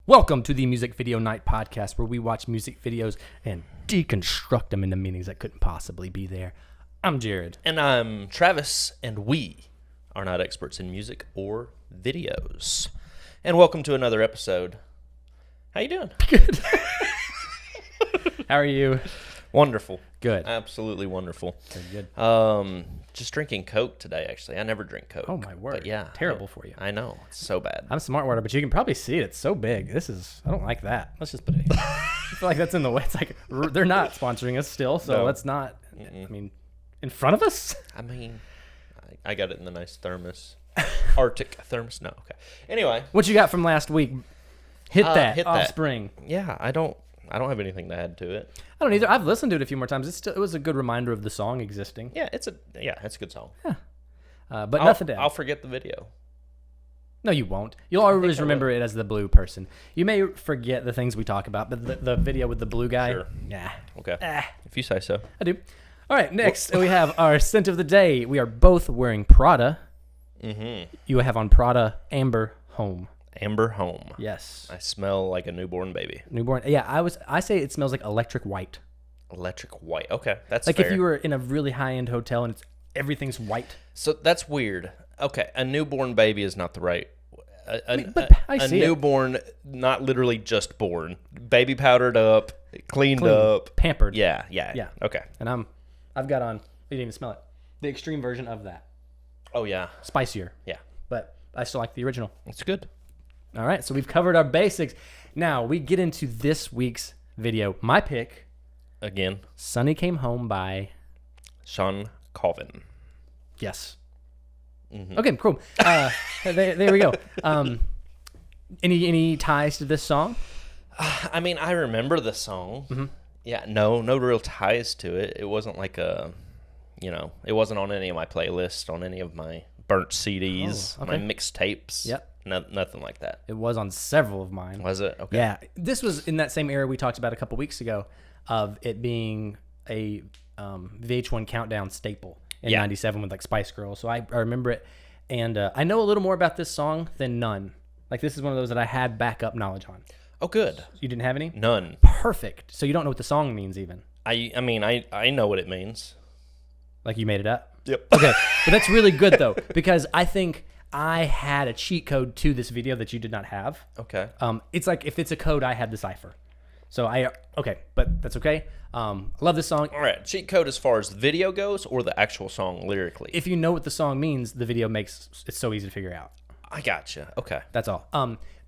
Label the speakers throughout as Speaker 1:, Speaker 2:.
Speaker 1: Welcome to the Music Video Night Podcast, where we watch music videos and deconstruct them into meanings that couldn't possibly be there. I'm Jared.
Speaker 2: And I'm Travis, and we are not experts in music or videos. And welcome to another episode. How you doing?
Speaker 1: Good. How are you?
Speaker 2: Wonderful.
Speaker 1: Good.
Speaker 2: Absolutely wonderful.
Speaker 1: Very good.
Speaker 2: Just drinking Coke today, actually. I never drink Coke.
Speaker 1: Oh, my word.
Speaker 2: But yeah.
Speaker 1: Terrible for you.
Speaker 2: I know. It's so bad.
Speaker 1: I'm smart water, but you can probably see it. It's so big. I don't like that. Let's just put it in. I feel like that's in the way. It's like, they're not sponsoring us still, so let's not. I mean, in front of us?
Speaker 2: I mean, I got it in the nice thermos. Arctic thermos? No, okay. Anyway.
Speaker 1: What you got from last week? Hit that.
Speaker 2: Hit
Speaker 1: Offspring.
Speaker 2: that. Yeah, I don't have anything to add to it.
Speaker 1: I don't either. I've listened to it a few more times. It was a good reminder of the song existing.
Speaker 2: Yeah, it's a good song.
Speaker 1: Yeah. But nothing to add.
Speaker 2: I'll forget the video.
Speaker 1: No, you won't. You'll always remember it as the blue person. You may forget the things we talk about, but the video with the blue guy,
Speaker 2: Sure.
Speaker 1: nah.
Speaker 2: Okay. If you say so.
Speaker 1: I do. All right, next we have our scent of the day. We are both wearing Prada.
Speaker 2: Mm-hmm.
Speaker 1: You have on Prada Amber Home.
Speaker 2: Amber Home.
Speaker 1: Yes.
Speaker 2: I smell like a newborn baby.
Speaker 1: Newborn. Yeah, I say it smells like electric white.
Speaker 2: Electric white. Okay, that's
Speaker 1: like
Speaker 2: fair.
Speaker 1: if you were in a really high-end hotel and everything's white.
Speaker 2: So that's weird. Okay, a newborn baby is not the right.
Speaker 1: I see
Speaker 2: newborn, not literally just born. Baby powdered up, cleaned up,
Speaker 1: pampered.
Speaker 2: Yeah. Okay.
Speaker 1: And I've got on. You didn't even smell it. The extreme version of that.
Speaker 2: Oh yeah.
Speaker 1: Spicier.
Speaker 2: Yeah.
Speaker 1: But I still like the original.
Speaker 2: It's good.
Speaker 1: All right, so we've covered our basics. Now we get into this week's video. My pick.
Speaker 2: Again.
Speaker 1: Sonny Came Home by
Speaker 2: Shawn, Colvin.
Speaker 1: Yes.
Speaker 2: Mm-hmm.
Speaker 1: Okay, cool. There we go. Any ties to this song?
Speaker 2: I mean, I remember the song.
Speaker 1: Mm-hmm.
Speaker 2: Yeah, no real ties to it. It wasn't like it wasn't on any of my playlists, on any of my burnt CDs, my mixtapes.
Speaker 1: Yep.
Speaker 2: Nothing like that.
Speaker 1: It was on several of mine.
Speaker 2: Was it? Okay.
Speaker 1: Yeah. This was in that same era we talked about a couple weeks ago of it being a VH1 countdown staple in 97 with like Spice Girls. So I remember it. And I know a little more about this song than none. Like this is one of those that I had backup knowledge on.
Speaker 2: Oh, good.
Speaker 1: You didn't have any?
Speaker 2: None.
Speaker 1: Perfect. So you don't know what the song means even.
Speaker 2: I mean, I know what it means.
Speaker 1: Like you made it up?
Speaker 2: Yep.
Speaker 1: Okay. But that's really good though, because I think I had a cheat code to this video that you did not have.
Speaker 2: Okay.
Speaker 1: It's like if it's a code, I had the cipher. So but that's okay. I love this song.
Speaker 2: All right. Cheat code as far as the video goes, or the actual song lyrically?
Speaker 1: If you know what the song means, the video makes it so easy to figure out.
Speaker 2: I gotcha. Okay.
Speaker 1: That's all.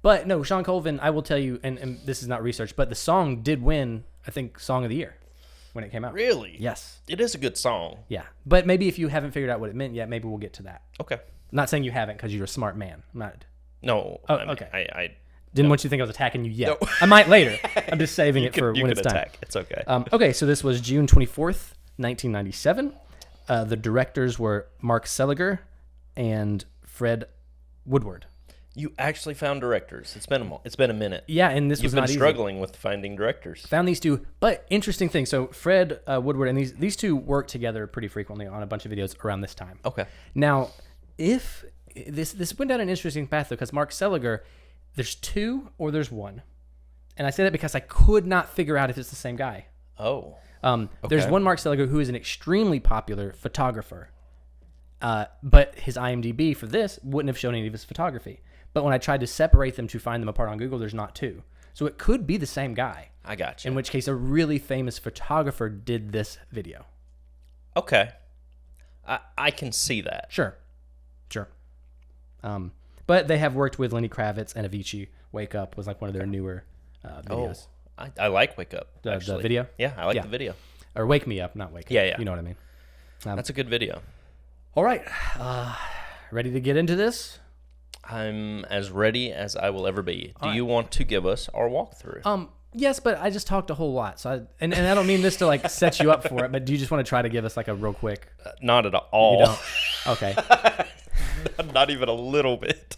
Speaker 1: But no, Shawn Colvin, I will tell you, and this is not research, but the song did win, I think, Song of the Year when it came out.
Speaker 2: Really?
Speaker 1: Yes.
Speaker 2: It is a good song.
Speaker 1: Yeah. But maybe if you haven't figured out what it meant yet, maybe we'll get to that.
Speaker 2: Okay.
Speaker 1: I'm not saying you haven't because you're a smart man. I'm not.
Speaker 2: No.
Speaker 1: Oh,
Speaker 2: I mean,
Speaker 1: okay.
Speaker 2: I
Speaker 1: didn't want you to think I was attacking you yet.
Speaker 2: No.
Speaker 1: I might later. I'm just saving it for
Speaker 2: you
Speaker 1: when
Speaker 2: can
Speaker 1: it's time.
Speaker 2: attack. It's okay.
Speaker 1: Okay, so this was June 24th, 1997. The directors were Mark Seliger and Fred Woodward.
Speaker 2: You actually found directors. It's been a minute.
Speaker 1: Yeah, and this was
Speaker 2: You've been
Speaker 1: not easy.
Speaker 2: struggling with finding directors.
Speaker 1: Found these two, but interesting thing. So Fred Woodward and these two work together pretty frequently on a bunch of videos around this time.
Speaker 2: Okay.
Speaker 1: Now, if this went down an interesting path though, because Mark Seliger, there's two or there's one, and I say that because I could not figure out if it's the same guy.
Speaker 2: Oh.
Speaker 1: There's one Mark Seliger who is an extremely popular photographer, but his IMDb for this wouldn't have shown any of his photography. But when I tried to separate them to find them apart on Google, there's not two. So it could be the same guy.
Speaker 2: I got you.
Speaker 1: In which case, a really famous photographer did this video.
Speaker 2: Okay. I can see that.
Speaker 1: Sure. But they have worked with Lenny Kravitz and Avicii. Wake Up was like one of their newer videos.
Speaker 2: Oh, I like Wake Up,
Speaker 1: The
Speaker 2: actually.
Speaker 1: video?
Speaker 2: Yeah, I like the video.
Speaker 1: Or Wake Me Up, not Wake Up.
Speaker 2: Yeah.
Speaker 1: You know what I mean.
Speaker 2: That's a good video.
Speaker 1: All right. Ready to get into this?
Speaker 2: I'm as ready as I will ever be. Do you want to give us our walkthrough?
Speaker 1: Yes, but I just talked a whole lot. So and I don't mean this to like set you up for it, but do you just want to try to give us like a real quick?
Speaker 2: Not at all.
Speaker 1: You don't? Okay.
Speaker 2: Not even a little bit.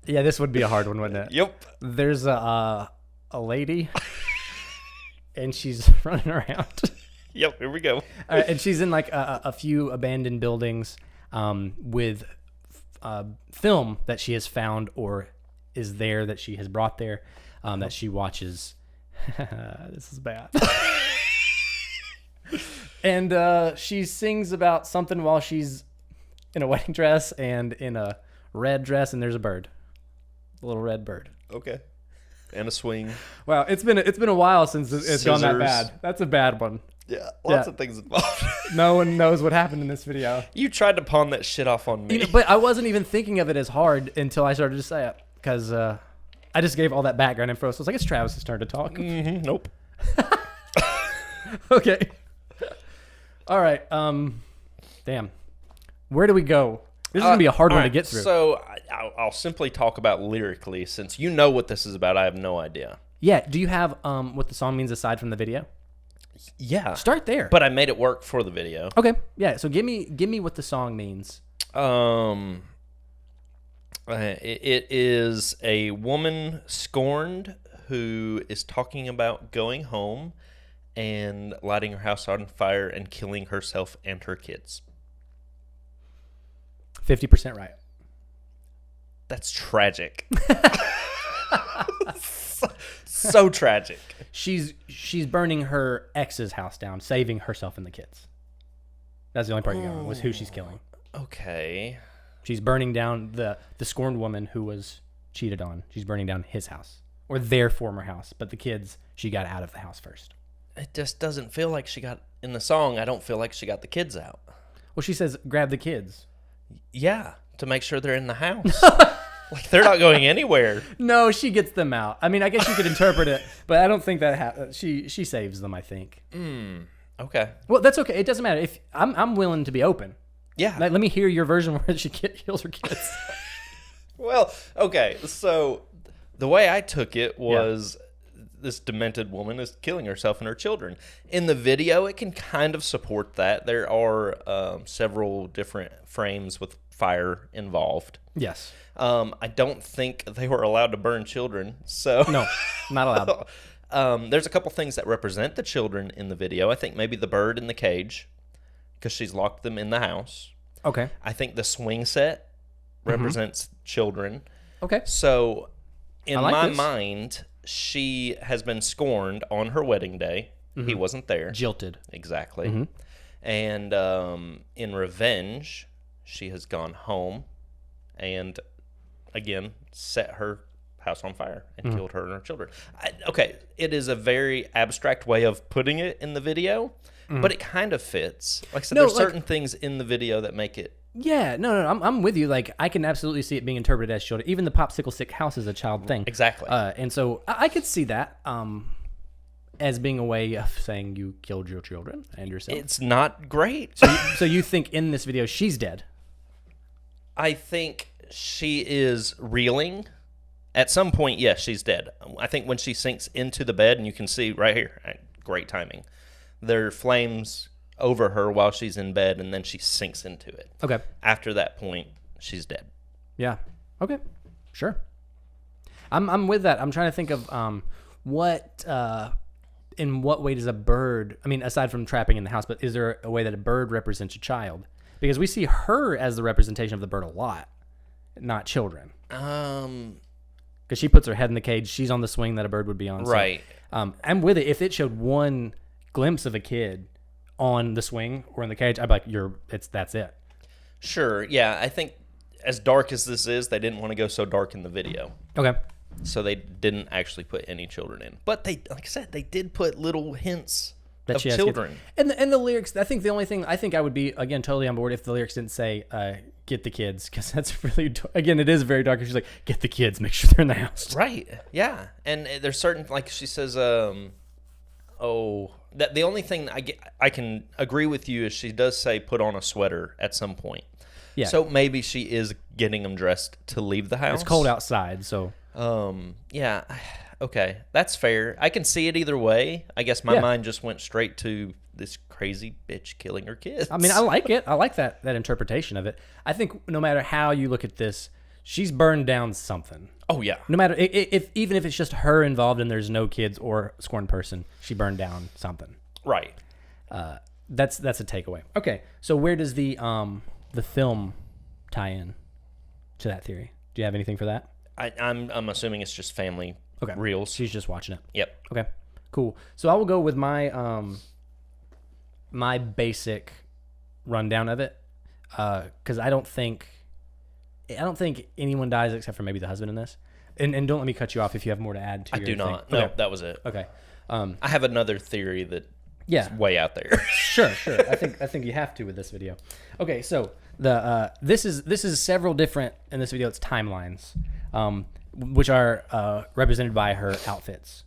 Speaker 1: Yeah, this would be a hard one, wouldn't it?
Speaker 2: Yep.
Speaker 1: There's a lady, and she's running around.
Speaker 2: Yep, here we go.
Speaker 1: And she's in like a few abandoned buildings with film that she has found or is there that she has brought there, that she watches. This is bad. And she sings about something while she's in a wedding dress and in a red dress, and there's a bird, a little red bird.
Speaker 2: Okay. And a swing.
Speaker 1: Wow, it's been a while since it's gone that bad. That's a bad one.
Speaker 2: Yeah, lots of things involved.
Speaker 1: No one knows what happened in this video.
Speaker 2: You tried to pawn that shit off on me.
Speaker 1: But I wasn't even thinking of it as hard until I started to say it, because I just gave all that background info. So I was like, it's Travis's turn to talk.
Speaker 2: Mm-hmm. Nope.
Speaker 1: Okay. All right. Damn. Where do we go? This is going to be a hard one to get through.
Speaker 2: So I'll simply talk about lyrically, since you know what this is about. I have no idea.
Speaker 1: Yeah. Do you have what the song means aside from the video?
Speaker 2: Yeah.
Speaker 1: Start there.
Speaker 2: But I made it work for the video.
Speaker 1: Okay. Yeah. So give me what the song means.
Speaker 2: It is a woman scorned who is talking about going home and lighting her house on fire and killing herself and her kids.
Speaker 1: 50% right.
Speaker 2: That's tragic. So tragic.
Speaker 1: She's burning her ex's house down, saving herself and the kids. That's the only part you got wrong, was who she's killing.
Speaker 2: Okay.
Speaker 1: She's burning down the scorned woman who was cheated on. She's burning down his house, or their former house, but the kids, she got out of the house first.
Speaker 2: It just doesn't feel like she got, in the song, I don't feel like she got the kids out.
Speaker 1: Well, she says, grab the kids.
Speaker 2: Yeah, to make sure they're in the house. Like, they're not going anywhere.
Speaker 1: No, she gets them out. I mean, I guess you could interpret it, but I don't think that she saves them, I think.
Speaker 2: Okay.
Speaker 1: Well, that's okay. It doesn't matter. If I'm willing to be open.
Speaker 2: Yeah.
Speaker 1: Like, let me hear your version where she kills her kids.
Speaker 2: Well, okay. So the way I took it was this demented woman is killing herself and her children. In the video, it can kind of support that. There are several different frames with fire involved.
Speaker 1: Yes.
Speaker 2: I don't think they were allowed to burn children. So
Speaker 1: no, not allowed.
Speaker 2: There's a couple things that represent the children in the video. I think maybe the bird in the cage, because she's locked them in the house.
Speaker 1: Okay.
Speaker 2: I think the swing set represents children.
Speaker 1: Okay.
Speaker 2: So in my
Speaker 1: this.
Speaker 2: mind, she has been scorned on her wedding day. He wasn't there.
Speaker 1: Jilted.
Speaker 2: Exactly. And in revenge, she has gone home and, again, set her house on fire and killed her and her children. Okay, it is a very abstract way of putting it in the video, but it kind of fits. Like I said, there's certain things in the video that make it.
Speaker 1: Yeah, no, I'm with you. Like, I can absolutely see it being interpreted as children. Even the popsicle stick house is a child thing.
Speaker 2: Exactly.
Speaker 1: And so I could see that as being a way of saying you killed your children and yourself.
Speaker 2: It's not great.
Speaker 1: So you think in this video she's dead?
Speaker 2: I think she is reeling. At some point, yes, she's dead. I think when she sinks into the bed, and you can see right here, great timing, there are flames over her while she's in bed, and then she sinks into it.
Speaker 1: Okay.
Speaker 2: After that point, she's dead.
Speaker 1: Yeah. Okay. Sure. I'm with that. I'm trying to think of in what way does a bird, I mean, aside from trapping in the house, but is there a way that a bird represents a child? Because we see her as the representation of the bird a lot, not children. Because she puts her head in the cage. She's on the swing that a bird would be on.
Speaker 2: Right.
Speaker 1: So, I'm with it. If it showed one glimpse of a kid on the swing or in the cage, I'd be like, that's it.
Speaker 2: Sure. Yeah. I think as dark as this is, they didn't want to go so dark in the video.
Speaker 1: Okay.
Speaker 2: So they didn't actually put any children in. But they, like I said, they did put little hints
Speaker 1: that
Speaker 2: of children.
Speaker 1: And the lyrics, I think the only thing, I think I would be, again, totally on board if the lyrics didn't say, get the kids, because that's really, again, it is very dark. She's like, get the kids, make sure they're in the house.
Speaker 2: Right, yeah. And there's certain, like she says, that the only thing I can agree with you is she does say put on a sweater at some point. Yeah. So maybe she is getting them dressed to leave the house.
Speaker 1: It's cold outside, so.
Speaker 2: Yeah. Okay, that's fair. I can see it either way. I guess my mind just went straight to this crazy bitch killing her kids.
Speaker 1: I mean, I like it. I like that interpretation of it. I think no matter how you look at this, she's burned down something.
Speaker 2: Oh yeah.
Speaker 1: No matter even if it's just her involved and there's no kids or scorned person, she burned down something.
Speaker 2: Right.
Speaker 1: That's a takeaway. Okay, so where does the film tie in to that theory? Do you have anything for that?
Speaker 2: I'm assuming it's just family
Speaker 1: Okay.
Speaker 2: reels.
Speaker 1: She's just watching it.
Speaker 2: Yep.
Speaker 1: Okay. Cool. So I will go with my my basic rundown of it, because I don't think anyone dies except for maybe the husband in this. And don't let me cut you off if you have more to add to
Speaker 2: I
Speaker 1: your
Speaker 2: do
Speaker 1: thing.
Speaker 2: not. No,
Speaker 1: Okay.
Speaker 2: that was it.
Speaker 1: Okay.
Speaker 2: I have another theory that
Speaker 1: Yeah.
Speaker 2: is way out there.
Speaker 1: Sure. I think you have to with this video. Okay, so this is several different in this video. It's timelines, which are represented by her outfits.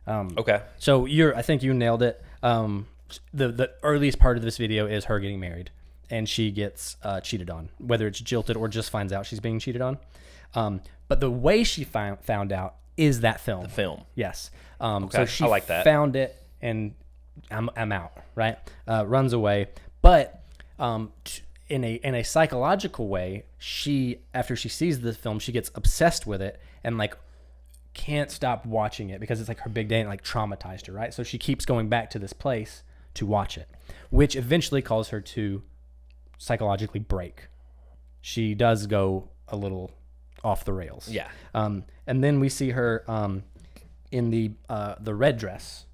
Speaker 2: Okay.
Speaker 1: So I think you nailed it. The earliest part of this video is her getting married, and she gets cheated on, whether it's jilted or just finds out she's being cheated on. But the way she found out is that film.
Speaker 2: The film.
Speaker 1: Yes.
Speaker 2: Okay.
Speaker 1: So she
Speaker 2: I like that.
Speaker 1: found it, and I'm out, right? Runs away. But in a psychological way, after she sees the film, she gets obsessed with it and like can't stop watching it because it's like her big day and like traumatized her, right? So she keeps going back to this place to watch it, which eventually causes her to psychologically break. She does go a little off the rails.
Speaker 2: Yeah.
Speaker 1: And then we see her in the red dress,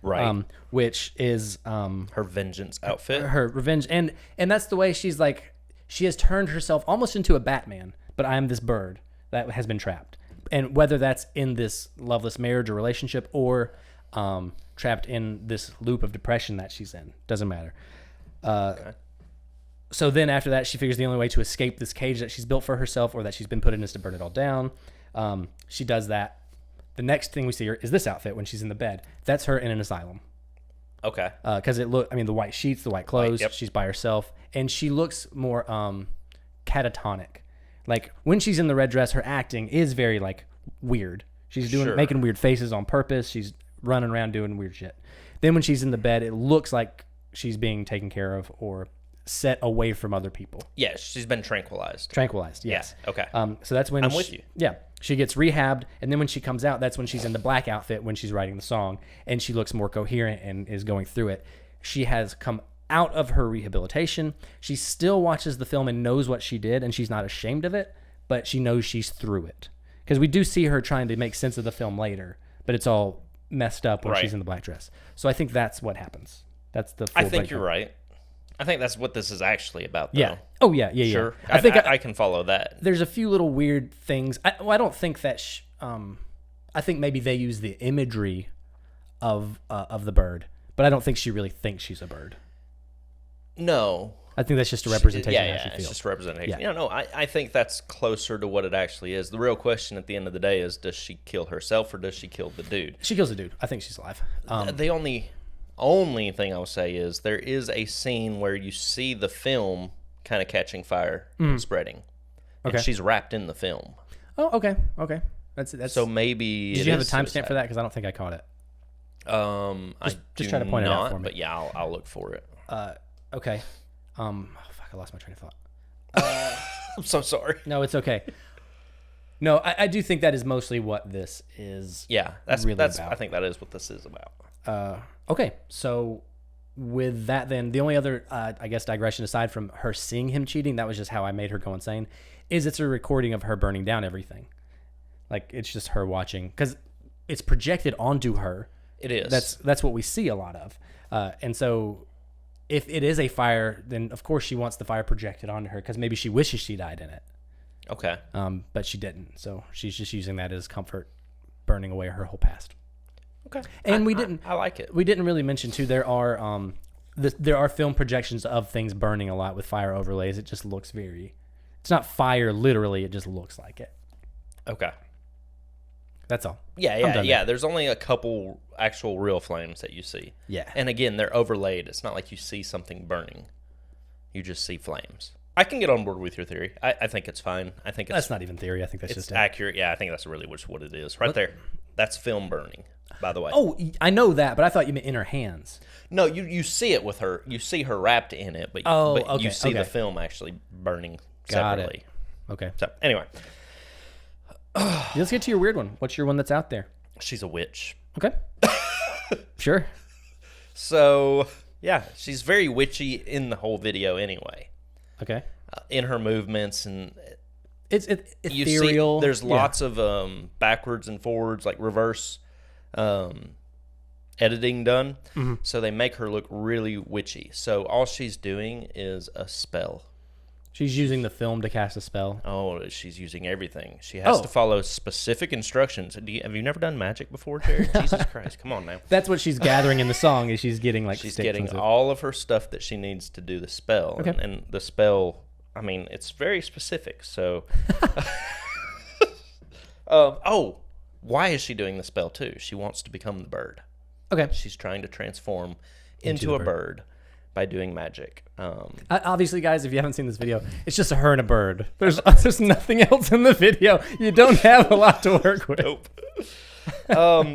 Speaker 2: Right.
Speaker 1: which is
Speaker 2: Her vengeance outfit.
Speaker 1: her revenge, and that's the way she's like, she has turned herself almost into a Batman, but I am this bird that has been trapped. And whether that's in this loveless marriage or relationship or trapped in this loop of depression that she's in, doesn't matter.
Speaker 2: Okay.
Speaker 1: So then after that, she figures the only way to escape this cage that she's built for herself or that she's been put in is to burn it all down. She does that. The next thing we see her is this outfit when she's in the bed. That's her in an asylum.
Speaker 2: Okay.
Speaker 1: Because the white sheets, the white clothes,
Speaker 2: Yep.
Speaker 1: she's by herself, and she looks more catatonic. Like when she's in the red dress, her acting is very like weird. She's making weird faces on purpose. She's running around doing weird shit. Then when she's in the bed, it looks like she's being taken care of or set away from other people.
Speaker 2: Yeah, she's been tranquilized.
Speaker 1: Tranquilized, yes.
Speaker 2: Yeah, okay.
Speaker 1: So that's when
Speaker 2: I'm with you.
Speaker 1: Yeah, she gets rehabbed, and then when she comes out, that's when she's in the black outfit when she's writing the song, and she looks more coherent and is going through it. She has come out of her rehabilitation. She still watches the film and knows what she did, and she's not ashamed of it, but she knows she's through it. Because we do see her trying to make sense of the film later, but it's all messed up when she's in the black dress. So I think that's what happens. That's the full
Speaker 2: I think
Speaker 1: breakdown.
Speaker 2: you're right. I think that's what this is actually about, though.
Speaker 1: Yeah. Oh, yeah.
Speaker 2: Sure.
Speaker 1: I think
Speaker 2: I can follow that.
Speaker 1: there's a few little weird things. I don't think that. I think maybe they use the imagery of the bird, but I don't think she really thinks she's a bird.
Speaker 2: No.
Speaker 1: I think that's just a representation of how she
Speaker 2: it's
Speaker 1: feels.
Speaker 2: just representation.
Speaker 1: Yeah.
Speaker 2: No, I think that's closer to what it actually is. The real question at the end of the day is, does she kill herself or does she kill the dude?
Speaker 1: She kills the dude. I think she's alive.
Speaker 2: The only thing I will say is there is a scene where you see the film kind of catching fire and spreading. And
Speaker 1: Okay.
Speaker 2: she's wrapped in the film.
Speaker 1: Oh, okay. That's
Speaker 2: So maybe
Speaker 1: Did you have a timestamp for that? Because I don't think I caught it.
Speaker 2: Just
Speaker 1: try to point it out for me.
Speaker 2: But yeah, I'll look for it.
Speaker 1: Okay. Oh, fuck! I lost my train of thought.
Speaker 2: I'm so sorry.
Speaker 1: No, it's okay. No, I do think that is mostly what this is.
Speaker 2: Yeah, that's
Speaker 1: really about.
Speaker 2: I think that is what this is about.
Speaker 1: Okay, so with that, then the only other, I guess, digression aside from her seeing him cheating, that was just how I made her go insane. Is it's a recording of her burning down everything. Like it's just her watching because it's projected onto her.
Speaker 2: It is.
Speaker 1: That's what we see a lot of, and so if it is a fire, then of course she wants the fire projected onto her because maybe she wishes she died in it.
Speaker 2: Okay.
Speaker 1: But she didn't, so she's just using that as comfort, burning away her whole past.
Speaker 2: Okay.
Speaker 1: And
Speaker 2: I like it.
Speaker 1: We didn't really mention too. There are film projections of things burning a lot with fire overlays. It just looks it's not fire literally. It just looks like it.
Speaker 2: Okay.
Speaker 1: That's all.
Speaker 2: Yeah. There's only a couple actual real flames that you see.
Speaker 1: Yeah.
Speaker 2: And again, they're overlaid. It's not like you see something burning. You just see flames. I can get on board with your theory. I think it's fine. I think
Speaker 1: that's not even theory. I think that's
Speaker 2: it's
Speaker 1: just
Speaker 2: accurate. Yeah, I think that's really what it is. Right there. That's film burning, by the way.
Speaker 1: Oh, I know that, but I thought you meant in her hands.
Speaker 2: No, you see it with her. You see her wrapped in it, but, you see the film actually burning separately.
Speaker 1: Okay.
Speaker 2: So, anyway.
Speaker 1: Let's get to your weird one. What's your one that's out there?
Speaker 2: She's a witch.
Speaker 1: Okay. Sure.
Speaker 2: So, yeah, she's very witchy in the whole video anyway.
Speaker 1: Okay.
Speaker 2: In her movements, and
Speaker 1: It's
Speaker 2: You see,
Speaker 1: ethereal.
Speaker 2: there's lots of backwards and forwards, like reverse editing done.
Speaker 1: Mm-hmm.
Speaker 2: So they make her look really witchy. So all she's doing is a spell.
Speaker 1: She's using the film to cast a spell.
Speaker 2: Oh, she's using everything. She has to follow specific instructions. Have you never done magic before, Jared? Jesus Christ, come on now.
Speaker 1: That's what she's gathering in the song. Is she's getting like
Speaker 2: she's
Speaker 1: sticks
Speaker 2: getting
Speaker 1: and
Speaker 2: all of her stuff that she needs to do the spell.
Speaker 1: Okay.
Speaker 2: And the spell, I mean, it's very specific. So, why is she doing the spell too? She wants to become the bird.
Speaker 1: Okay.
Speaker 2: She's trying to transform into a bird by doing magic.
Speaker 1: Obviously, guys, if you haven't seen this video, it's just her and a bird. There's nothing else in the video. You don't have a lot to work with.
Speaker 2: Nope.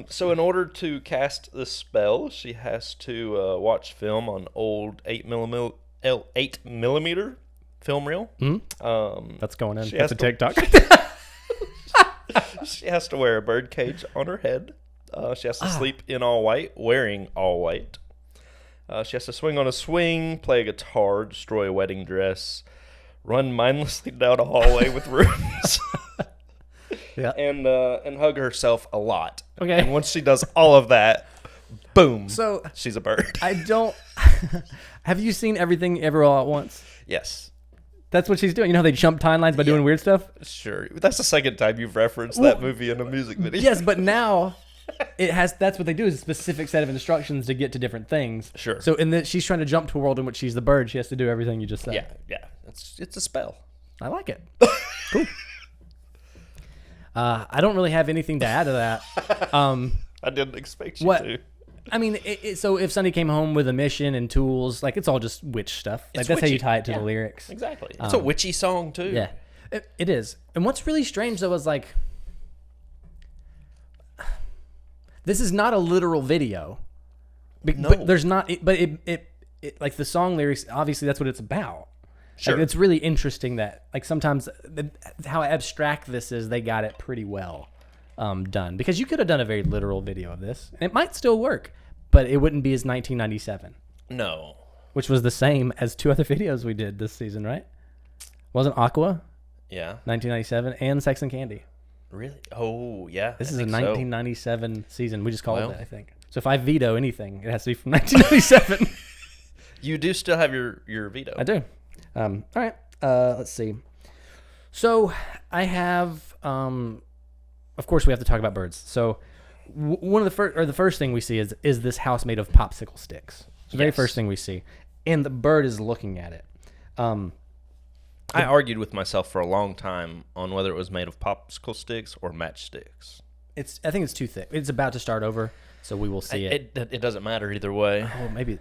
Speaker 2: So in order to cast the spell, she has to watch film on old 8mm film reel.
Speaker 1: Mm-hmm. That's going in.
Speaker 2: That's
Speaker 1: a TikTok.
Speaker 2: She has to wear a bird cage on her head. She has to sleep in all white, wearing all white. She has to swing on a swing, play a guitar, destroy a wedding dress, run mindlessly down a hallway with runes,
Speaker 1: yeah,
Speaker 2: and hug herself a lot.
Speaker 1: Okay.
Speaker 2: And once she does all of that, boom,
Speaker 1: so
Speaker 2: she's a bird.
Speaker 1: I don't. Have you seen Everything Ever All at Once?
Speaker 2: Yes.
Speaker 1: That's what she's doing. You know how they jump timelines by doing weird stuff?
Speaker 2: Sure. That's the second time you've referenced that movie in a music video.
Speaker 1: Yes, but now that's what they do is a specific set of instructions to get to different things.
Speaker 2: Sure.
Speaker 1: So she's trying to jump to a world in which she's the bird. She has to do everything you just said.
Speaker 2: Yeah. It's a spell.
Speaker 1: I like it. Cool. I don't really have anything to add to that.
Speaker 2: I didn't expect you to.
Speaker 1: I mean, so if Sunny came home with a mission and tools, like it's all just witch stuff. Like that's how you tie it to the lyrics.
Speaker 2: Exactly. It's a witchy song too.
Speaker 1: Yeah, it is. And what's really strange though is like, this is not a literal video.
Speaker 2: No.
Speaker 1: But there's not. But it like the song lyrics. Obviously, that's what it's about.
Speaker 2: Sure.
Speaker 1: Like, it's really interesting that like sometimes how abstract this is, they got it pretty well done, because you could have done a very literal video of this and it might still work, but it wouldn't be as 1997.
Speaker 2: No.
Speaker 1: Which was the same as two other videos we did this season, right? Wasn't Aqua?
Speaker 2: Yeah.
Speaker 1: 1997 and Sex and Candy.
Speaker 2: Really? Oh, yeah.
Speaker 1: This is a 1997 season. We just called it, I think. So if I veto anything, it has to be from 1997.
Speaker 2: You do still have your veto.
Speaker 1: I do. All right. Let's see. So I have, of course, we have to talk about birds. So one of the first thing we see is this house made of popsicle sticks. It's the very first thing we see, and the bird is looking at it.
Speaker 2: I argued with myself for a long time on whether it was made of popsicle sticks or matchsticks.
Speaker 1: I think it's too thick. It's about to start over, so we will see it.
Speaker 2: It doesn't matter either way.
Speaker 1: Oh, maybe.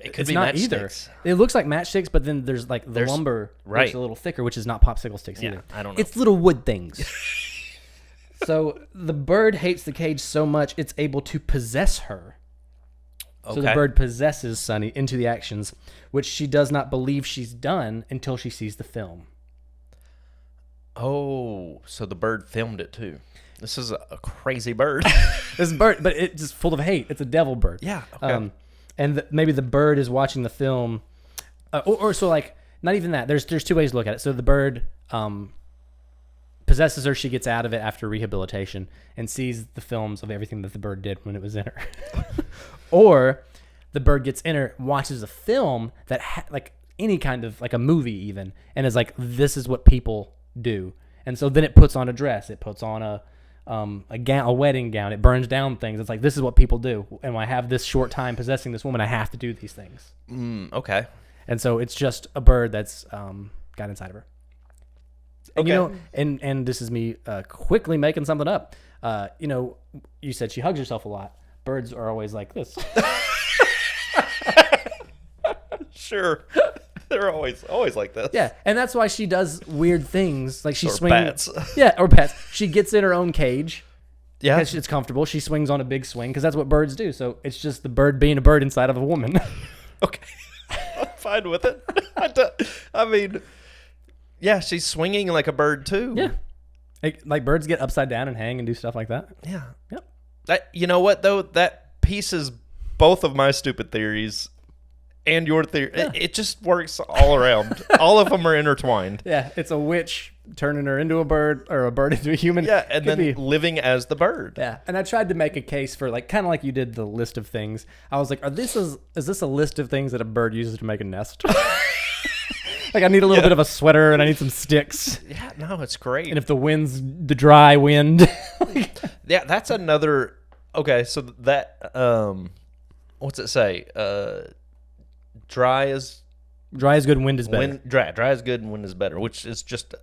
Speaker 2: It could
Speaker 1: It's
Speaker 2: be
Speaker 1: not
Speaker 2: matchsticks.
Speaker 1: either. It looks like matchsticks, but then there's like the lumber looks a little thicker, which is not popsicle sticks either.
Speaker 2: I don't know.
Speaker 1: It's little wood things. So the bird hates the cage so much it's able to possess her. Okay. So the bird possesses Sunny into the actions, which she does not believe she's done until she sees the film.
Speaker 2: Oh, so the bird filmed it too. This is a crazy bird.
Speaker 1: This bird, but it's just full of hate. It's a devil bird.
Speaker 2: Yeah. Okay.
Speaker 1: And maybe the bird is watching the film, or so like not even that. There's two ways to look at it. So the bird possesses her. She gets out of it after rehabilitation and sees the films of everything that the bird did when it was in her. Or the bird gets in her, watches a film that like any kind of like a movie even, and is like, this is what people do. And so then it puts on a dress. It puts on a wedding gown. It burns down things. It's like, this is what people do. And when I have this short time possessing this woman, I have to do these things.
Speaker 2: Okay.
Speaker 1: And so it's just a bird that's got inside of her. And, you know, and this is me quickly making something up. You know, you said she hugs herself a lot. Birds are always like this.
Speaker 2: Sure. They're always like this.
Speaker 1: Yeah, and that's why she does weird things. Like she swings.
Speaker 2: Bats.
Speaker 1: Yeah, or pets. She gets in her own cage.
Speaker 2: Yeah.
Speaker 1: Because it's comfortable. She swings on a big swing because that's what birds do. So it's just the bird being a bird inside of a woman.
Speaker 2: Okay. I'm fine with it. I mean, yeah, she's swinging like a bird too.
Speaker 1: Yeah. Like birds get upside down and hang and do stuff like that.
Speaker 2: Yeah.
Speaker 1: Yep.
Speaker 2: You know what, though? That pieces both of my stupid theories and your theory. It just works all around. All of them are intertwined.
Speaker 1: Yeah, it's a witch turning her into a bird or a bird into a human.
Speaker 2: Yeah, and then living as the bird.
Speaker 1: Yeah, and I tried to make a case for like kind of like you did the list of things. I was like, is this a list of things that a bird uses to make a nest? Like I need a little bit of a sweater and I need some sticks.
Speaker 2: Yeah, no, it's great.
Speaker 1: And if the wind's the dry wind.
Speaker 2: Yeah, that's another. Okay, so that what's it say? Dry is
Speaker 1: good, wind is better.
Speaker 2: Dry is good and wind is better, which is just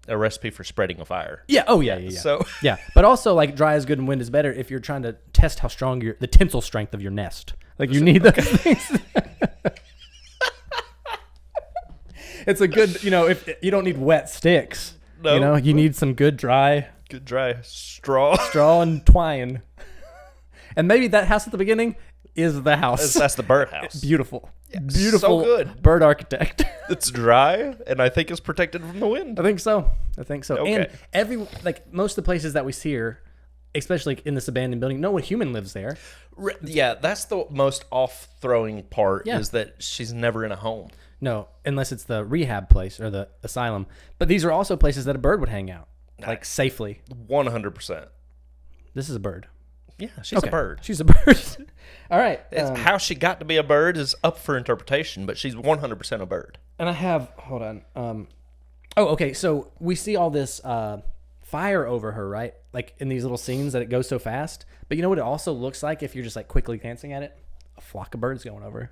Speaker 2: a recipe for spreading a fire.
Speaker 1: Yeah. Oh yeah.
Speaker 2: So
Speaker 1: yeah, but also like dry is good and wind is better if you're trying to test how strong the tensile strength of your nest. Like you need those things. It's a good, if you don't need wet sticks.
Speaker 2: No.
Speaker 1: You need some good dry
Speaker 2: straw
Speaker 1: and twine. And maybe that house at the beginning is the house.
Speaker 2: That's the birdhouse.
Speaker 1: Beautiful.
Speaker 2: Yeah,
Speaker 1: Beautiful.
Speaker 2: So good.
Speaker 1: Bird architect.
Speaker 2: It's dry, and I think it's protected from the wind.
Speaker 1: I think so.
Speaker 2: Okay.
Speaker 1: And most of the places that we see here, especially in this abandoned building, no human lives there.
Speaker 2: Yeah, that's the most off-throwing part is that she's never in a home.
Speaker 1: No, unless it's the rehab place or the asylum. But these are also places that a bird would hang out, like safely.
Speaker 2: 100%.
Speaker 1: This is a bird.
Speaker 2: Yeah, she's a bird.
Speaker 1: She's a bird. All right.
Speaker 2: How she got to be a bird is up for interpretation, but she's 100% a bird.
Speaker 1: And I have, hold on. Okay. So we see all this fire over her, right? Like in these little scenes that it goes so fast. But you know what it also looks like if you're just like quickly glancing at it? A flock of birds going over.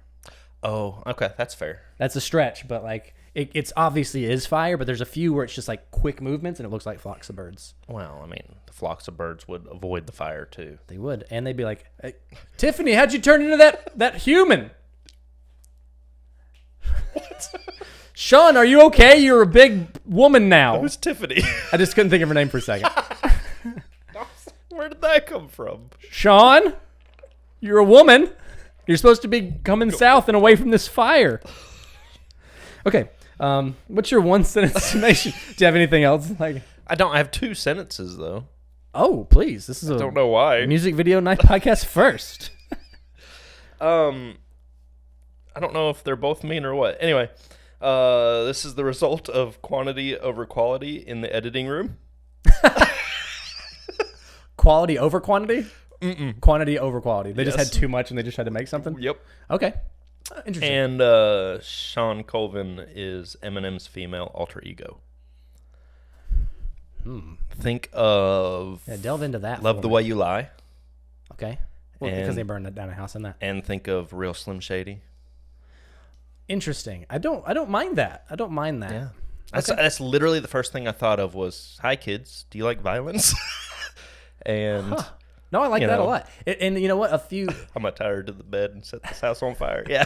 Speaker 2: Oh, okay. That's fair.
Speaker 1: That's a stretch, but like it's obviously is fire, but there's a few where it's just like quick movements and it looks like flocks of birds.
Speaker 2: Well, I mean, the flocks of birds would avoid the fire too.
Speaker 1: They would. And they'd be like, hey, Tiffany, how'd you turn into that human?
Speaker 2: What?
Speaker 1: Shawn, are you okay? You're a big woman now.
Speaker 2: Who's Tiffany?
Speaker 1: I just couldn't think of her name for a second.
Speaker 2: Where did that come from?
Speaker 1: Shawn, you're a woman. You're supposed to be coming south and away from this fire. Okay. What's your one sentence summation? Do you have anything else?
Speaker 2: I don't. I have 2 sentences though.
Speaker 1: Oh, please. This is
Speaker 2: I don't know why.
Speaker 1: Music video night podcast first.
Speaker 2: I don't know if they're both mean or what. Anyway, this is the result of quantity over quality in the editing room.
Speaker 1: Quality over quantity?
Speaker 2: Mm-mm.
Speaker 1: Quantity over quality. They just had too much and they just had to make something?
Speaker 2: Yep.
Speaker 1: Okay. Interesting.
Speaker 2: And Shawn Colvin is Eminem's female alter ego. Think of...
Speaker 1: Yeah, delve into that.
Speaker 2: Love the Way You Lie.
Speaker 1: Okay. Well, because they burned down a house in that.
Speaker 2: And think of Real Slim Shady.
Speaker 1: Interesting. I don't mind that.
Speaker 2: Yeah. That's literally the first thing I thought of was, hi kids, do you like violence? And... Huh.
Speaker 1: No, I like that a lot. And you know what?
Speaker 2: I'm not tired to the bed and set this house on fire. Yeah.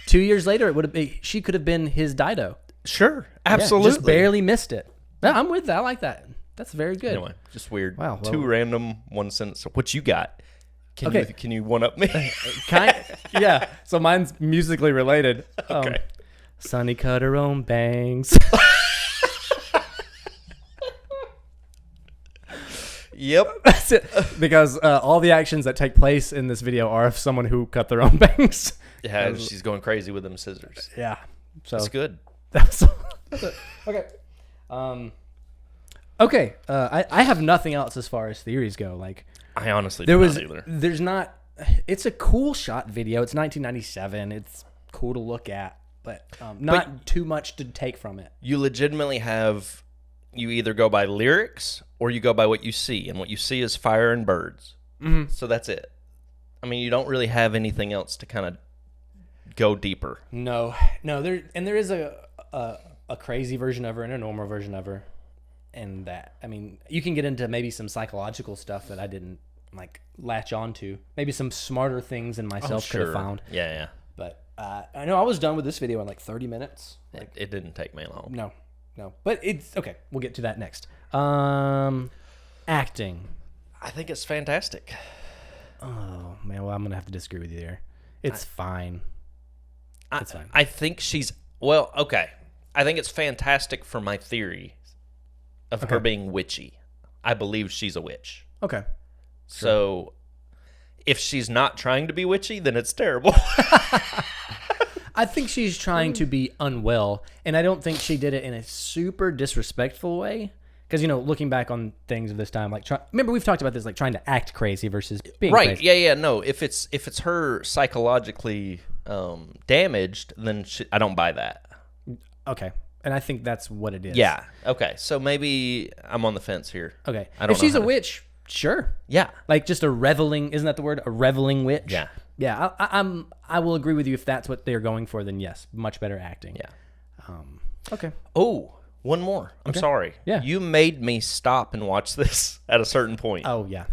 Speaker 1: 2 years later, she could have been his Dido.
Speaker 2: Sure. Absolutely.
Speaker 1: Yeah, just barely missed it. No, I'm with that. I like that. That's very good.
Speaker 2: Anyway, just weird.
Speaker 1: Wow.
Speaker 2: 2 random one sentence. What you got? Can you one up me?
Speaker 1: Yeah. So mine's musically related.
Speaker 2: Okay.
Speaker 1: Sunny cut her own bangs.
Speaker 2: Yep.
Speaker 1: That's it. Because all the actions that take place in this video are of someone who cut their own bangs.
Speaker 2: Yeah, she's going crazy with them scissors.
Speaker 1: Yeah. So
Speaker 2: that's good.
Speaker 1: That's it. Okay. Okay. I have nothing else as far as theories go. Like,
Speaker 2: I honestly don't either.
Speaker 1: There's not. It's a cool shot video. It's 1997. It's cool to look at, but not too much to take from it.
Speaker 2: You legitimately have. You either go by lyrics or you go by what you see, and what you see is fire and birds.
Speaker 1: Mm-hmm.
Speaker 2: So that's it. I mean, you don't really have anything else to kind of go deeper.
Speaker 1: No. There is a crazy version of her and a normal version of her, and that, I mean, you can get into maybe some psychological stuff that I didn't like latch onto. Maybe some smarter things than myself could have found.
Speaker 2: Yeah.
Speaker 1: But I know I was done with this video in like 30 minutes. Like,
Speaker 2: it didn't take me long.
Speaker 1: No, but it's okay. We'll get to that next. Acting.
Speaker 2: I think it's fantastic.
Speaker 1: Oh man, well I'm gonna have to disagree with you there. It's fine. It's fine.
Speaker 2: I think she's okay. I think it's fantastic for my theory of her being witchy. I believe she's a witch.
Speaker 1: Okay.
Speaker 2: So if she's not trying to be witchy, then it's terrible.
Speaker 1: I think she's trying to be unwell, and I don't think she did it in a super disrespectful way. Because, looking back on things of this time, like, remember we've talked about this, like trying to act crazy versus being crazy.
Speaker 2: Yeah. No, if it's her psychologically damaged, then I don't buy that.
Speaker 1: Okay. And I think that's what it is.
Speaker 2: Yeah. Okay. So maybe I'm on the fence here.
Speaker 1: Okay.
Speaker 2: I don't
Speaker 1: if she's
Speaker 2: know
Speaker 1: a witch, sure.
Speaker 2: Yeah.
Speaker 1: Like just a reveling, isn't that the word? A reveling witch?
Speaker 2: Yeah.
Speaker 1: Yeah. I will agree with you if that's what they're going for, then yes, much better acting.
Speaker 2: Yeah.
Speaker 1: Okay.
Speaker 2: Oh, one more. I'm sorry.
Speaker 1: Yeah.
Speaker 2: You made me stop and watch this at a certain point.
Speaker 1: Oh, yeah.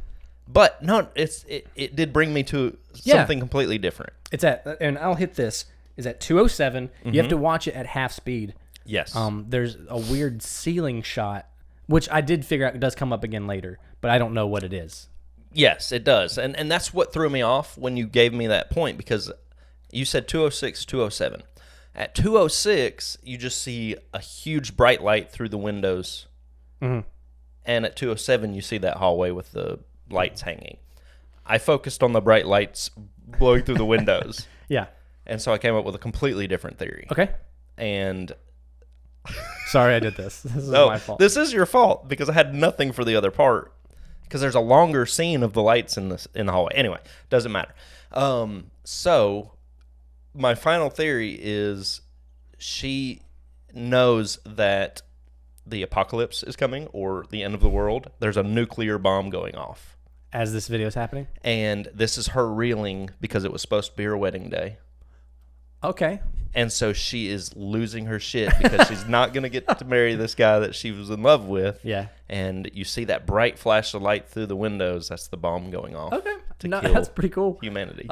Speaker 2: But no, it did bring me to something completely different.
Speaker 1: It's and I'll hit this, is at 207. You have to watch it at half speed.
Speaker 2: Yes.
Speaker 1: There's a weird ceiling shot, which I did figure out it does come up again later, but I don't know what it is.
Speaker 2: Yes, it does. And that's what threw me off when you gave me that point, because you said 206, 207. At 206, you just see a huge bright light through the windows.
Speaker 1: Mm-hmm.
Speaker 2: And at 207, you see that hallway with the lights hanging. I focused on the bright lights blowing through the windows.
Speaker 1: Yeah.
Speaker 2: And so I came up with a completely different theory.
Speaker 1: Okay.
Speaker 2: And
Speaker 1: sorry I did this. This is my fault.
Speaker 2: This is your fault, because I had nothing for the other part. Because there's a longer scene of the lights in the hallway. Anyway, doesn't matter. So my final theory is she knows that the apocalypse is coming, or the end of the world. There's a nuclear bomb going off.
Speaker 1: As this video is happening?
Speaker 2: And this is her reeling because it was supposed to be her wedding day.
Speaker 1: Okay.
Speaker 2: And so she is losing her shit because she's not going to get to marry this guy that she was in love with.
Speaker 1: Yeah.
Speaker 2: And you see that bright flash of light through the windows. That's the bomb going off.
Speaker 1: Okay.
Speaker 2: No,
Speaker 1: that's pretty cool.
Speaker 2: Humanity.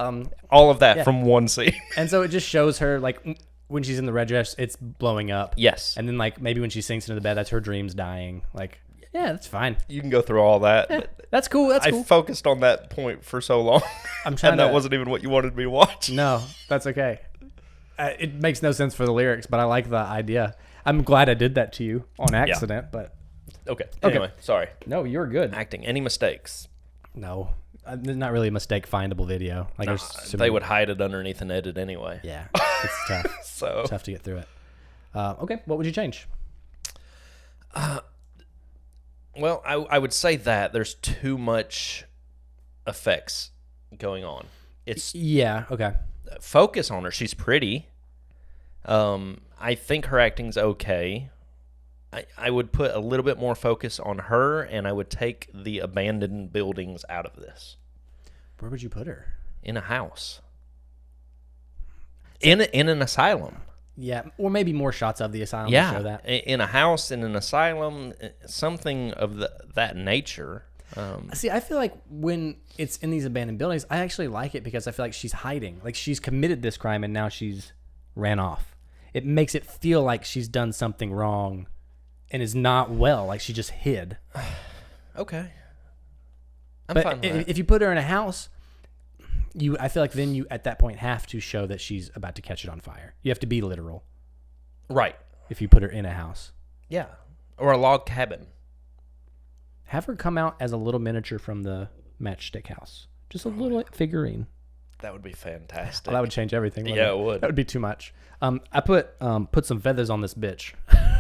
Speaker 2: All of that from one scene.
Speaker 1: And so it just shows her, like, when she's in the red dress, it's blowing up.
Speaker 2: Yes.
Speaker 1: And then, like, maybe when she sinks into the bed, that's her dreams dying. Like, yeah, that's fine.
Speaker 2: You can go through all that.
Speaker 1: Yeah,
Speaker 2: but
Speaker 1: that's cool. That's cool.
Speaker 2: I focused on that point for so long.
Speaker 1: I'm trying
Speaker 2: and that wasn't even what you wanted me to watch.
Speaker 1: No, that's okay. It makes no sense for the lyrics, but I like the idea. I'm glad I did that to you on accident, but...
Speaker 2: Okay. Anyway, sorry.
Speaker 1: No, you're good.
Speaker 2: Acting. Any mistakes?
Speaker 1: No. There's not really a mistake-findable video. Like
Speaker 2: they would hide it underneath an edit anyway.
Speaker 1: Yeah, it's tough.
Speaker 2: So
Speaker 1: it's tough to get through it. Okay, what would you change?
Speaker 2: Well, I would say that there's too much effects going on. It's
Speaker 1: okay.
Speaker 2: Focus on her. She's pretty. I think her acting's okay. I would put a little bit more focus on her, and I would take the abandoned buildings out of this.
Speaker 1: Where would you put her?
Speaker 2: In a house. In an asylum.
Speaker 1: Yeah, or maybe more shots of the asylum
Speaker 2: to
Speaker 1: show that.
Speaker 2: In a house, in an asylum, something of that nature.
Speaker 1: See, I feel like when it's in these abandoned buildings, I actually like it because I feel like she's hiding. Like she's committed this crime and now she's ran off. It makes it feel like she's done something wrong and is not well, like she just hid.
Speaker 2: Okay. I'm
Speaker 1: but
Speaker 2: fine with that.
Speaker 1: If you put her in a house, I feel like then you at that point have to show that she's about to catch it on fire. You have to be literal.
Speaker 2: Right.
Speaker 1: If you put her in a house.
Speaker 2: Yeah. Or a log cabin.
Speaker 1: Have her come out as a little miniature from the matchstick house. Just a little figurine.
Speaker 2: That would be fantastic.
Speaker 1: Well, that would change everything.
Speaker 2: Yeah, it would.
Speaker 1: That would be too much. I put some feathers on this bitch.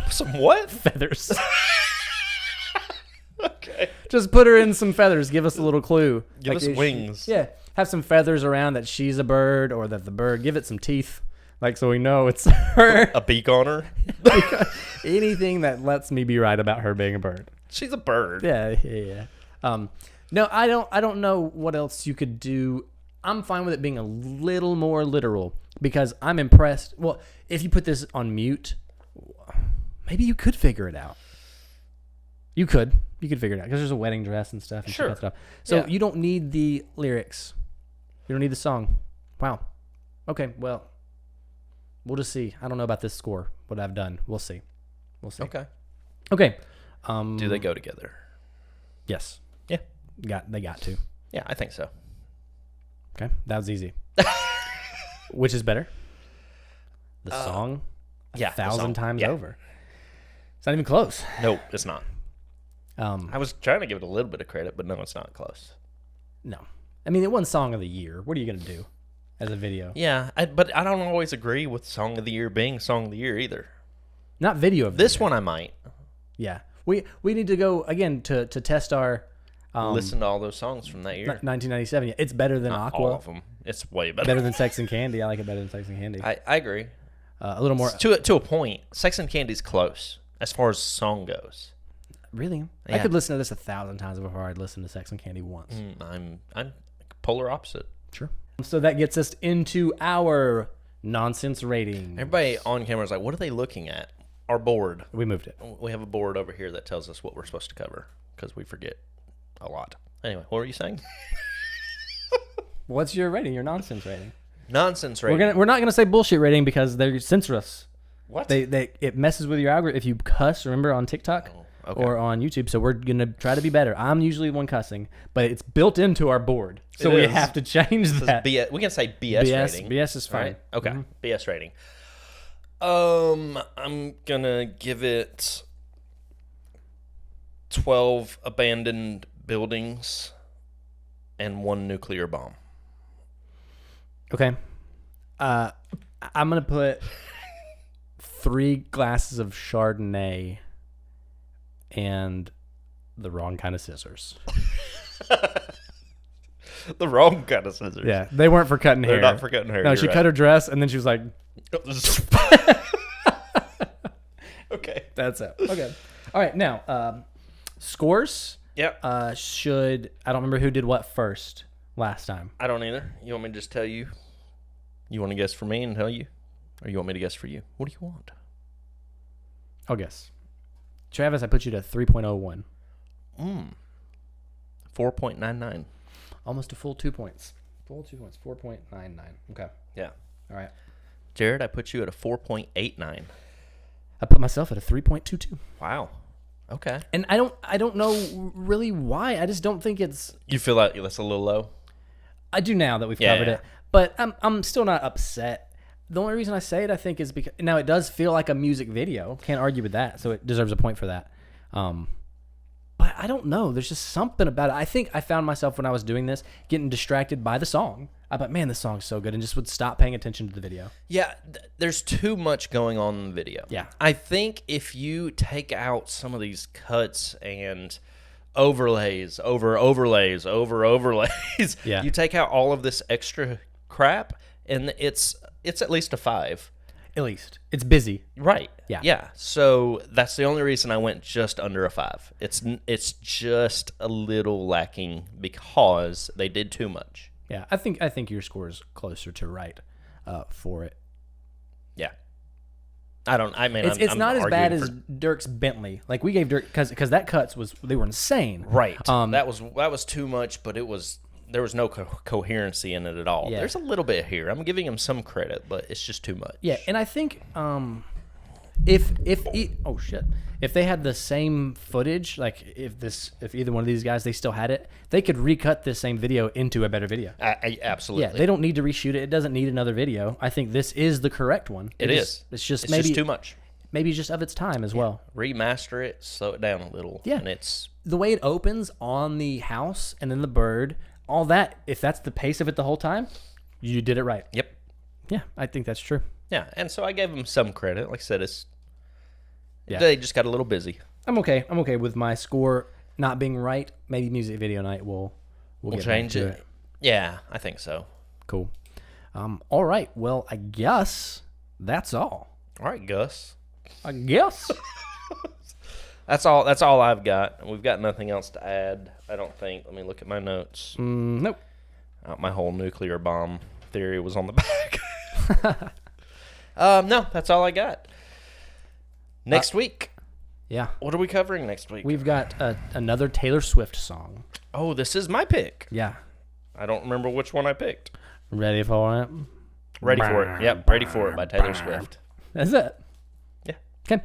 Speaker 2: Some what?
Speaker 1: Feathers.
Speaker 2: Okay.
Speaker 1: Just put her in some feathers. Give us a little clue.
Speaker 2: Give us wings.
Speaker 1: Yeah. Have some feathers around that she's a bird or that the bird. Give it some teeth. Like, so we know it's her.
Speaker 2: A beak on her?
Speaker 1: Anything that lets me be right about her being a bird.
Speaker 2: She's a bird.
Speaker 1: Yeah. No, I don't know what else you could do. I'm fine with it being a little more literal because I'm impressed. Well, if you put this on mute, maybe you could figure it out. You could figure it out because there's a wedding dress and stuff. And
Speaker 2: sure.
Speaker 1: Stuff. So you don't need the lyrics. You don't need the song. Wow. Okay. Well, we'll just see. I don't know about this score. What I've done. We'll see.
Speaker 2: Okay.
Speaker 1: Okay.
Speaker 2: Do they go together?
Speaker 1: Yes.
Speaker 2: Yeah.
Speaker 1: They got to.
Speaker 2: Yeah, I think so.
Speaker 1: Okay, that was easy. Which is better? The song?
Speaker 2: Yeah.
Speaker 1: 1,000 times over. It's not even close.
Speaker 2: Nope, it's not. I was trying to give it a little bit of credit, but no, it's not close.
Speaker 1: No. I mean, it won Song of the Year. What are you going to do? as a video.
Speaker 2: Yeah, but I don't always agree with Song of the Year being Song of the Year either.
Speaker 1: Not video of
Speaker 2: this one I might.
Speaker 1: Yeah. We need to go, again, to test our...
Speaker 2: listen to all those songs from that year.
Speaker 1: 1997. It's better than
Speaker 2: Not
Speaker 1: Aqua.
Speaker 2: all of them. It's way better.
Speaker 1: Better than Sex and Candy. I like it better than Sex and Candy.
Speaker 2: I agree.
Speaker 1: A little more...
Speaker 2: To a point. Sex and Candy's close as far as song goes.
Speaker 1: Really?
Speaker 2: Yeah.
Speaker 1: I could listen to this 1,000 times before I'd listen to Sex and Candy once.
Speaker 2: I'm polar opposite.
Speaker 1: Sure. So that gets us into our nonsense rating.
Speaker 2: Everybody on camera is like, what are they looking at? Our board.
Speaker 1: We moved it.
Speaker 2: We have a board over here that tells us what we're supposed to cover because we forget a lot. Anyway, what were you saying?
Speaker 1: What's your rating? Your nonsense rating?
Speaker 2: Nonsense rating.
Speaker 1: We're not gonna say bullshit rating because they censor us.
Speaker 2: What?
Speaker 1: It messes with your algorithm if you cuss. Remember on TikTok or on YouTube. So we're gonna try to be better. I'm usually the one cussing, but it's built into our board, so we have to change that.
Speaker 2: BS, we can say BS rating.
Speaker 1: BS is fine.
Speaker 2: Right? Okay. BS rating. I'm gonna give it 12 abandoned buildings and 1 nuclear bomb.
Speaker 1: Okay. I'm gonna put 3 glasses of Chardonnay and the wrong kind of scissors.
Speaker 2: The wrong kind of scissors.
Speaker 1: Yeah, they weren't for cutting hair.
Speaker 2: They're not for cutting hair.
Speaker 1: No, she cut her dress and then she was like,
Speaker 2: okay.
Speaker 1: That's it. Okay. All right. Now, scores.
Speaker 2: Yep.
Speaker 1: I don't remember who did what first last time.
Speaker 2: I don't either. You want me to just tell you? You want to guess for me and tell you? Or you want me to guess for you? What do you want?
Speaker 1: I'll guess. Travis, I put you to 3.01.
Speaker 2: 4.99.
Speaker 1: Almost a full 2 points. Full 2 points. 4.99. Okay.
Speaker 2: Yeah.
Speaker 1: All right.
Speaker 2: Jared, I put you at a 4.89.
Speaker 1: I put myself at a 3.22.
Speaker 2: Wow. Okay.
Speaker 1: And I don't know really why. I just don't think it's...
Speaker 2: You feel like that's a little low?
Speaker 1: I do now that we've covered it. But I'm still not upset. The only reason I say it, I think, is because... Now, it does feel like a music video. Can't argue with that. So it deserves a point for that. But I don't know. There's just something about it. I think I found myself when I was doing this getting distracted by the song. I thought, man, this song's so good, and just would stop paying attention to the video.
Speaker 2: Yeah, there's too much going on in the video.
Speaker 1: Yeah.
Speaker 2: I think if you take out some of these cuts and overlays, over overlays,
Speaker 1: Yeah.
Speaker 2: you take out all of this extra crap, and it's at least a 5.
Speaker 1: At least. It's busy.
Speaker 2: Right.
Speaker 1: Yeah.
Speaker 2: Yeah. So that's the only reason I went just under a 5. It's just a little lacking because they did too much.
Speaker 1: Yeah, I think your score is closer to right for it.
Speaker 2: Yeah.
Speaker 1: It's not as bad as Dirk's Bentley. Like we gave Dirk because that cuts they were insane.
Speaker 2: Right. That was too much, but there was no coherency in it at all.
Speaker 1: Yeah.
Speaker 2: There's a little bit here. I'm giving him some credit, but it's just too much.
Speaker 1: Yeah, and I think if they had the same footage, like if either one of these guys they still had it, they could recut this same video into a better video.
Speaker 2: Absolutely.
Speaker 1: Yeah, they don't need to reshoot it. It doesn't need another video. I think this is the correct one.
Speaker 2: It's
Speaker 1: just
Speaker 2: too much.
Speaker 1: Maybe just of its time as well.
Speaker 2: Remaster it, slow it down a little.
Speaker 1: Yeah,
Speaker 2: and it's
Speaker 1: the way it opens on the house and then the bird. All that, if that's the pace of it the whole time, you did it right.
Speaker 2: Yep.
Speaker 1: Yeah, I think that's true.
Speaker 2: Yeah, and so I gave them some credit. Like I said, they just got a little busy.
Speaker 1: I'm okay. I'm okay with my score not being right. Maybe music video night we'll get
Speaker 2: change
Speaker 1: back to
Speaker 2: it. Yeah, I think so.
Speaker 1: Cool. All right. Well, I guess that's all.
Speaker 2: All right, Gus.
Speaker 1: I guess.
Speaker 2: That's all I've got. We've got nothing else to add, I don't think. Let me look at my notes.
Speaker 1: Nope.
Speaker 2: My whole nuclear bomb theory was on the back. No, that's all I got. Next week.
Speaker 1: Yeah.
Speaker 2: What are we covering next week?
Speaker 1: We've got another Taylor Swift song.
Speaker 2: Oh, this is my pick.
Speaker 1: Yeah.
Speaker 2: I don't remember which one I picked.
Speaker 1: Ready for it?
Speaker 2: Ready for it. Yep, Ready for It by Taylor Swift.
Speaker 1: That's it.
Speaker 2: Yeah.
Speaker 1: Okay.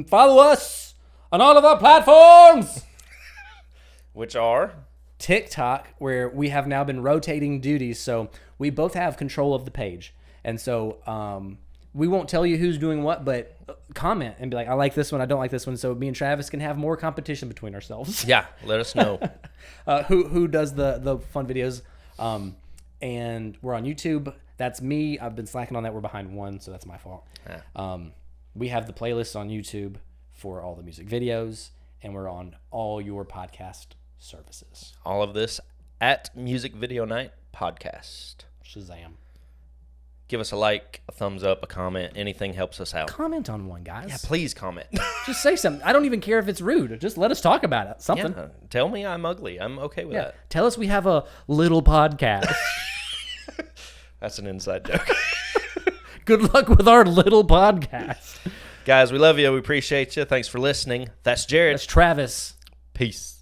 Speaker 1: Follow us on all of our platforms.
Speaker 2: Which are?
Speaker 1: TikTok, where we have now been rotating duties, so we both have control of the page. And so we won't tell you who's doing what, but comment and be like, I like this one, I don't like this one, so me and Travis can have more competition between ourselves.
Speaker 2: Yeah, let us know.
Speaker 1: Who does the fun videos. And we're on YouTube. That's me. I've been slacking on that. We're behind 1, so that's my fault.
Speaker 2: Yeah.
Speaker 1: We have the playlists on YouTube for all the music videos, and we're on all your podcast services.
Speaker 2: All of this at Music Video Night Podcast.
Speaker 1: Shazam.
Speaker 2: Give us a like, a thumbs up, a comment. Anything helps us out.
Speaker 1: Comment on one, guys.
Speaker 2: Yeah, please comment.
Speaker 1: Just say something. I don't even care if it's rude. Just let us talk about it. Something.
Speaker 2: Yeah, tell me I'm ugly. I'm okay with that.
Speaker 1: Tell us we have a little podcast.
Speaker 2: That's an inside joke.
Speaker 1: Good luck with our little podcast.
Speaker 2: Guys, we love you. We appreciate you. Thanks for listening. That's Jared.
Speaker 1: That's Travis.
Speaker 2: Peace.